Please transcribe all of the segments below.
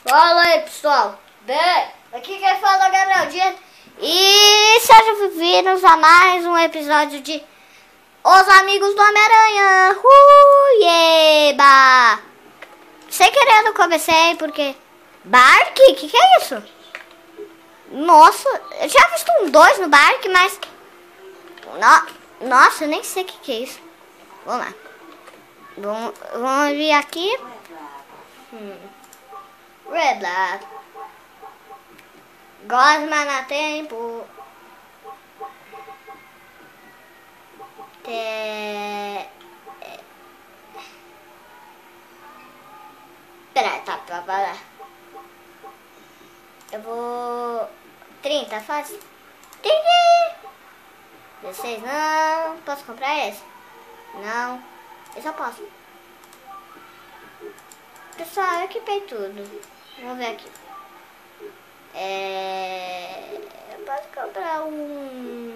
Fala aí, pessoal. Bem, aqui quem fala é o Gabriel Dias. E sejam bem-vindos a mais um episódio de Os Amigos do Homem-Aranha. Eba! Sem querer eu comecei porque... Bark? Que é isso? Nossa, eu já visto um 2 no Bark, mas... Nossa, eu nem sei o que é isso. Vamos lá. Vamos vir aqui. Red Blood. Gosma na tempo. Peraí, tá pra falar. Eu vou... 30, fácil. 16, não. Posso comprar esse? Não. Esse eu posso. Pessoal, eu equipei tudo. Vamos ver aqui. Eu posso comprar um...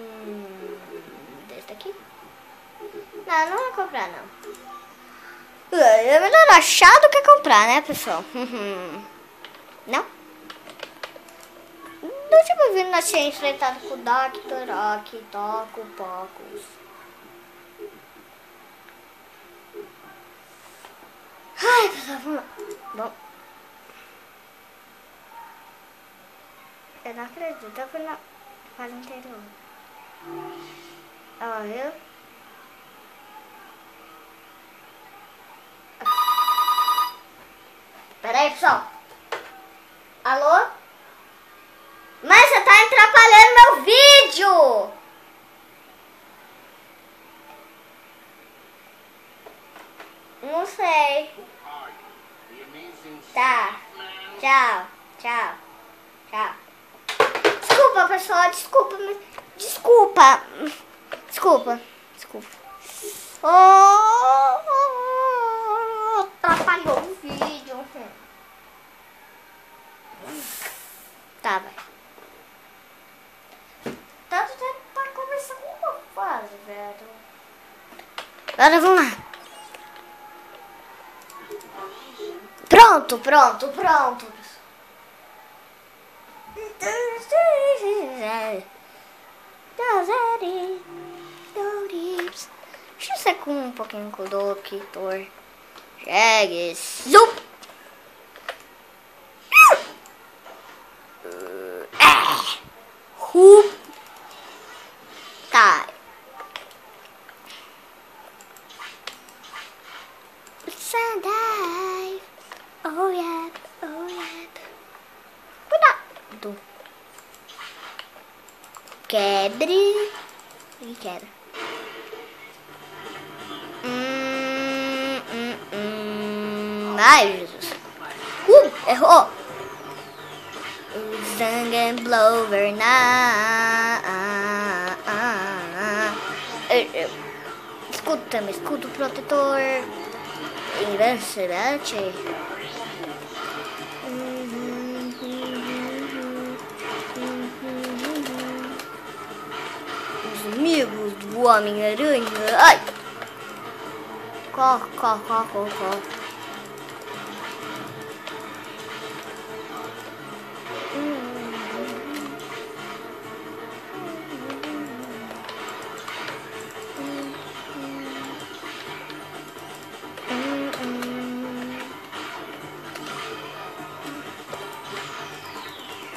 desse daqui? Não vou comprar, não. É melhor achar do que comprar, né, pessoal? Não? Eu tipo vindo na ciência enfrentado com o Dr. Rock, Toco, Pocos. Ai, pessoal, vamos lá. Bom. Eu não acredito, eu fui na fase anterior. Ó, viu? Pera aí, pessoal. Alô? Mas você tá atrapalhando meu vídeo! Não sei. Tá. Tchau. Desculpa, pessoal. Desculpa. Atrapalhou o vídeo. Tá, vai. Tanto tempo pra começar com uma fase, velho. Agora vamos lá. Pronto. Deixa eu ser com um pouquinho com o Doctor. Chegue. Zup! Tá. Sundive. Oh yeah. Cuidado. Quebre. E quebra. Ai, Jesus. Errou. Zangen Blower na. Escudo protetor. Invencibility. Os amigos do Homem-Aranha. Ai! Corre.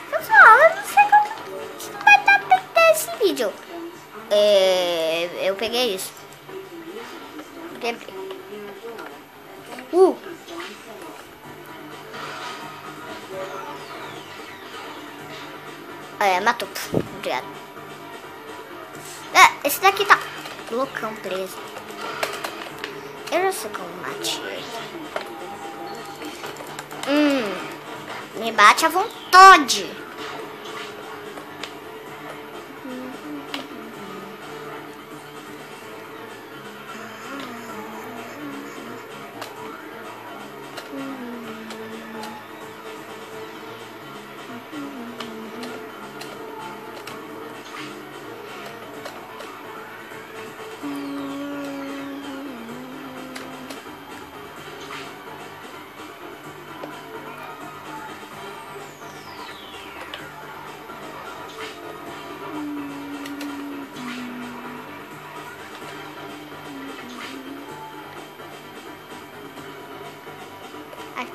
Pessoal, eu não sei quanto vai dar pra ter esse vídeo. Eu peguei isso. Quebrei. Matou. Obrigado. Esse daqui tá loucão preso. Eu já sei como matei. Me bate à vontade.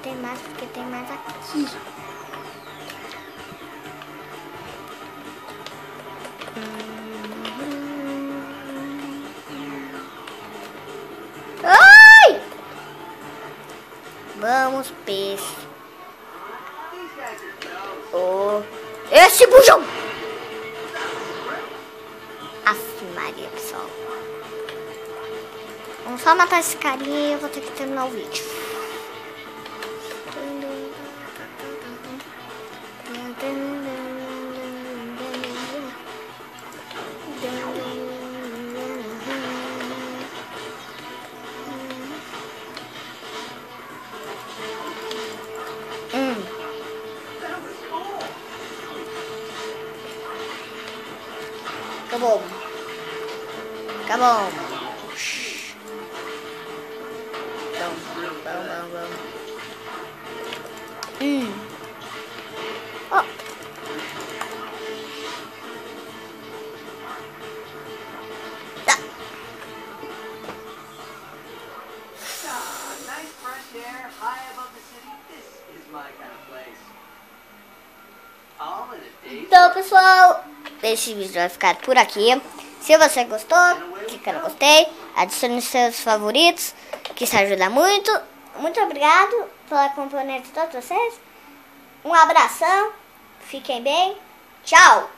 tem mais, porque tem mais aqui. Ai! Vamos, peixe. Oh, esse bujão! Aff, Maria, pessoal. Vamos só matar esse carinha e eu vou ter que terminar o vídeo. Acabou. Acabou. Oh. Tá. Nice fresh air, high above the city. This is my kind of place. All in a day. Então, pessoal, esse vídeo vai ficar por aqui. Se você gostou, clica no gostei, adicione seus favoritos, que isso ajuda muito. Muito obrigado pela companhia de todos vocês. Um abração, fiquem bem, tchau!